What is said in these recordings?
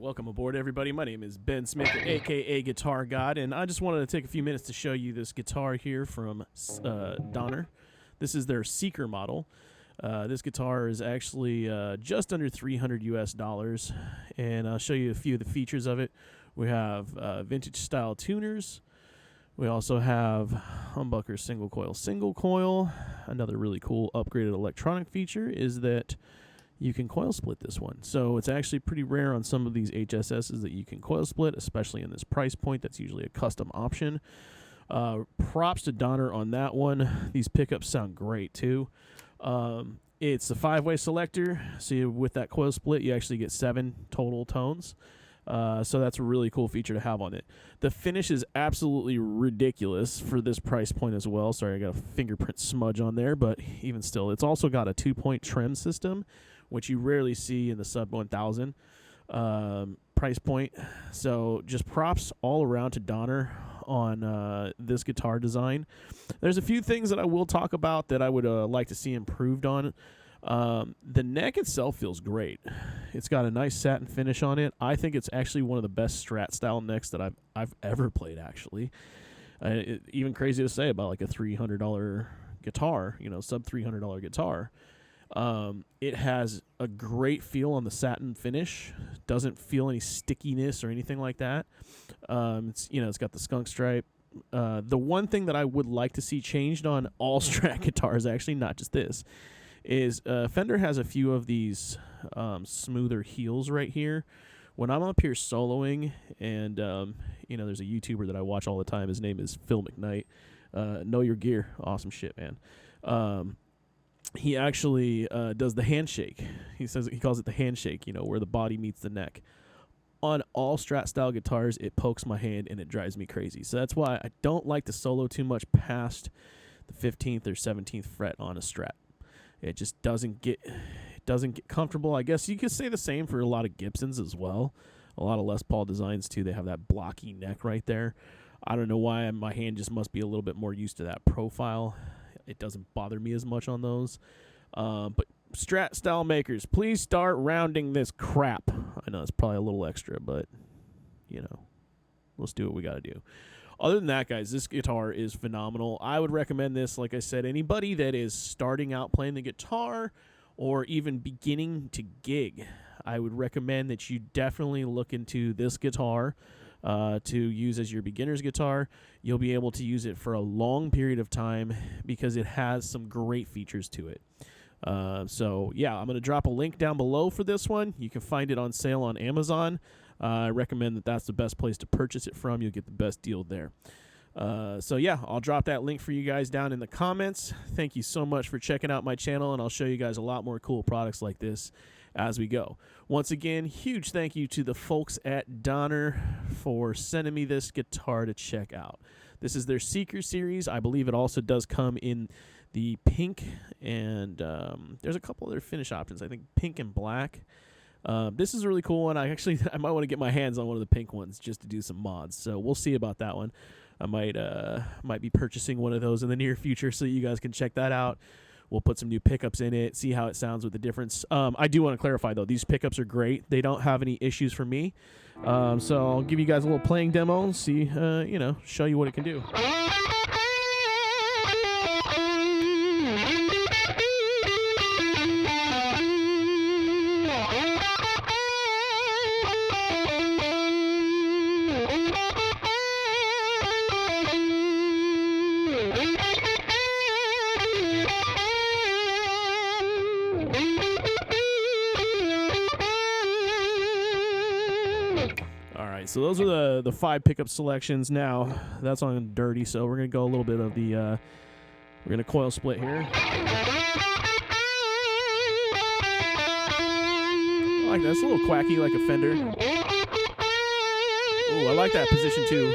Welcome aboard, everybody. My name is Ben Smith, a.k.a. Guitar God, and I just wanted to take a few minutes to show you this guitar here from Donner. This is their Seeker model. This guitar is actually just under $300 US, and I'll show you a few of the features of it. We have vintage-style tuners. We also have humbucker single coil. Another really cool upgraded electronic feature is that you can coil split this one. So it's actually pretty rare on some of these HSSs that you can coil split, especially in this price point. That's usually a custom option. Props to Donner on that one. These pickups sound great too. It's a 5-way selector, so with that coil split you actually get 7 total tones. So that's a really cool feature to have on it. The finish is absolutely ridiculous for this price point as well. Sorry, I got a fingerprint smudge on there, but even still, it's also got a 2-point trim system, which you rarely see in the sub 1000 price point. So just props all around to Donner on this guitar design. There's a few things that I will talk about that I would like to see improved on. The neck itself feels great. It's got a nice satin finish on it. I think it's actually one of the best Strat style necks that I've ever played, actually. Even crazy to say about like a $300 guitar, sub $300 guitar. It has a great feel on the satin finish. Doesn't feel any stickiness or anything like that. It's got the skunk stripe. The one thing that I would like to see changed on all Strat guitars, actually, not just this, is Fender has a few of these smoother heels right here. When I'm up here soloing, and there's a YouTuber that I watch all the time. His name is Phil McKnight. Know Your Gear, awesome shit, man. He actually does the handshake. He calls it the handshake. Where the body meets the neck. On all Strat style guitars, it pokes my hand and it drives me crazy. So that's why I don't like to solo too much past the 15th or 17th fret on a Strat. It just doesn't get comfortable. I guess you could say the same for a lot of Gibsons as well. A lot of Les Paul designs too. They have that blocky neck right there. I don't know why. My hand just must be a little bit more used to that profile. It doesn't bother me as much on those. But Strat style makers, please start rounding this crap. I know it's probably a little extra, but let's do what we got to do. Other than that, guys, this guitar is phenomenal. I would recommend this, like I said, anybody that is starting out playing the guitar or even beginning to gig. I would recommend that you definitely look into this guitar to use as your beginner's guitar. You'll be able to use it for a long period of time because it has some great features to it. I'm going to drop a link down below for this one. You can find it on sale on Amazon. I recommend that that's the best place to purchase it from. You'll get the best deal there. I'll drop that link for you guys down in the comments. Thank you so much for checking out my channel, and I'll show you guys a lot more cool products like this as we go. Once again, huge thank you to the folks at Donner for sending me this guitar to check out. This is their Seeker series. I believe it also does come in the pink, and there's a couple other finish options. I think pink and black. This is really cool, and I might want to get my hands on one of the pink ones just to do some mods. So we'll see about that one. I might be purchasing one of those in the near future, so you guys can check that out. We'll put some new pickups in it, see how it sounds with the difference. I do want to clarify, though, these pickups are great. They don't have any issues for me. So I'll give you guys a little playing demo and see, show you what it can do. So those are the 5 pickup selections. Now that's on dirty, so we're gonna go a little bit of the we're gonna coil split here. I like that. It's a little quacky like a Fender. Ooh, I like that position too.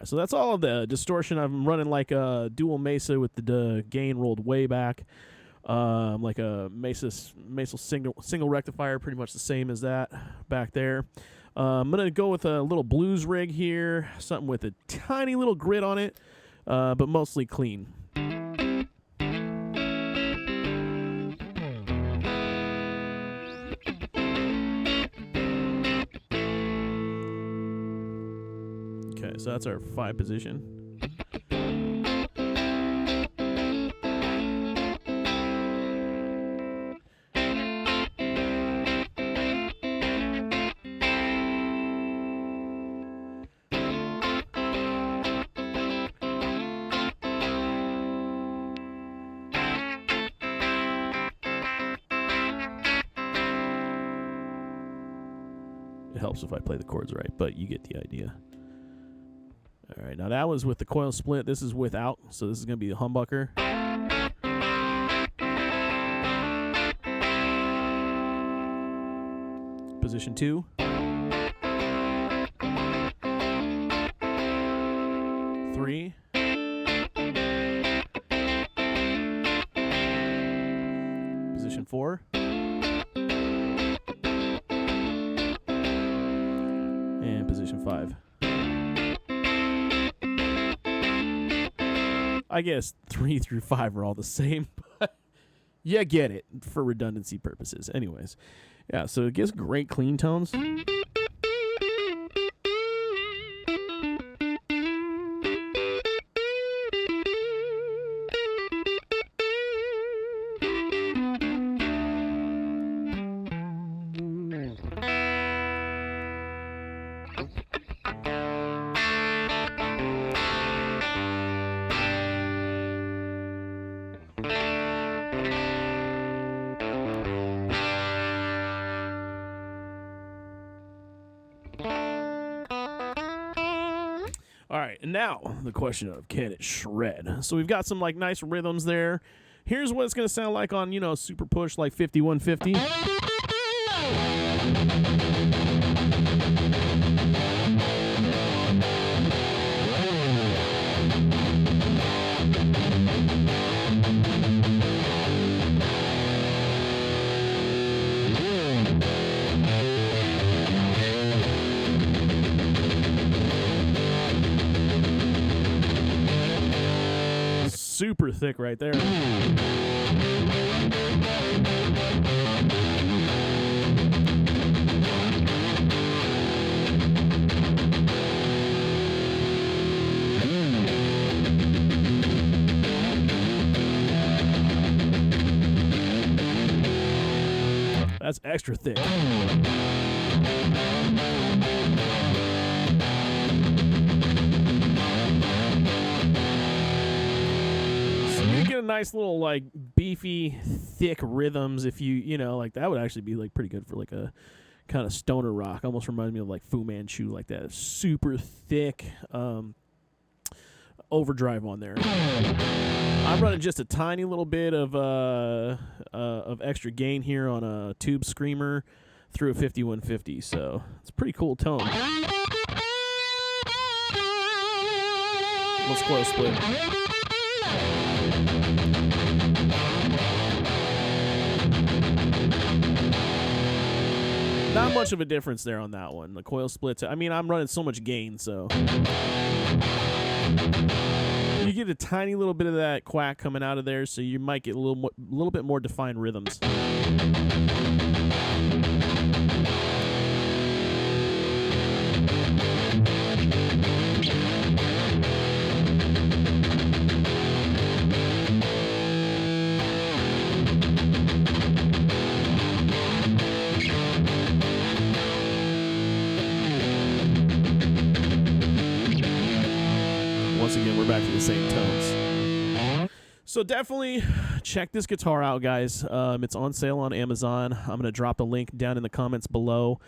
So that's all of the distortion. I'm running like a dual mesa with the gain rolled way back. like a Mesa single rectifier, pretty much the same as that back there. I'm going to go with a little blues rig here, something with a tiny little grit on it, but mostly clean. Okay, so that's our 5 position. It helps if I play the chords right, but you get the idea. All right, now that was with the coil split. This is without, so this is going to be the humbucker. Position 2. 3. Position 4. And position 5. I guess 3 through 5 are all the same, but you get it for redundancy purposes. Anyways, yeah, so it gives great clean tones. All right, and now the question of, can it shred? So we've got some like nice rhythms there. Here's what it's going to sound like on, you know, super push like 5150. Super thick right there. That's extra thick. A nice little like beefy thick rhythms. If you know, like that would actually be like pretty good for like a kind of stoner rock. Almost reminds me of like Fu Manchu, like that super thick overdrive on there. I'm running just a tiny little bit of extra gain here on a tube screamer through a 5150, so it's a pretty cool tone. Let's coil split. Not much of a difference there on that one. The coil splits. I mean, I'm running so much gain, so you get a tiny little bit of that quack coming out of there, so you might get a little bit more defined rhythms. Once again, we're back to the same tones. So definitely check this guitar out, guys. It's on sale on Amazon. I'm going to drop the link down in the comments below.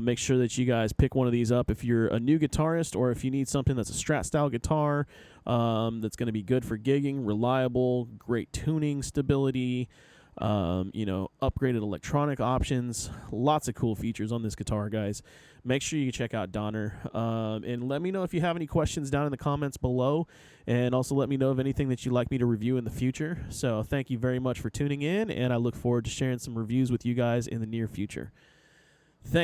Make sure that you guys pick one of these up if you're a new guitarist, or if you need something that's a Strat-style guitar that's going to be good for gigging, reliable, great tuning stability. upgraded electronic options, lots of cool features on this guitar, guys. Make sure you check out Donner, and let me know if you have any questions down in the comments below, and also let me know of anything that you'd like me to review in the future. So thank you very much for tuning in, and I look forward to sharing some reviews with you guys in the near future.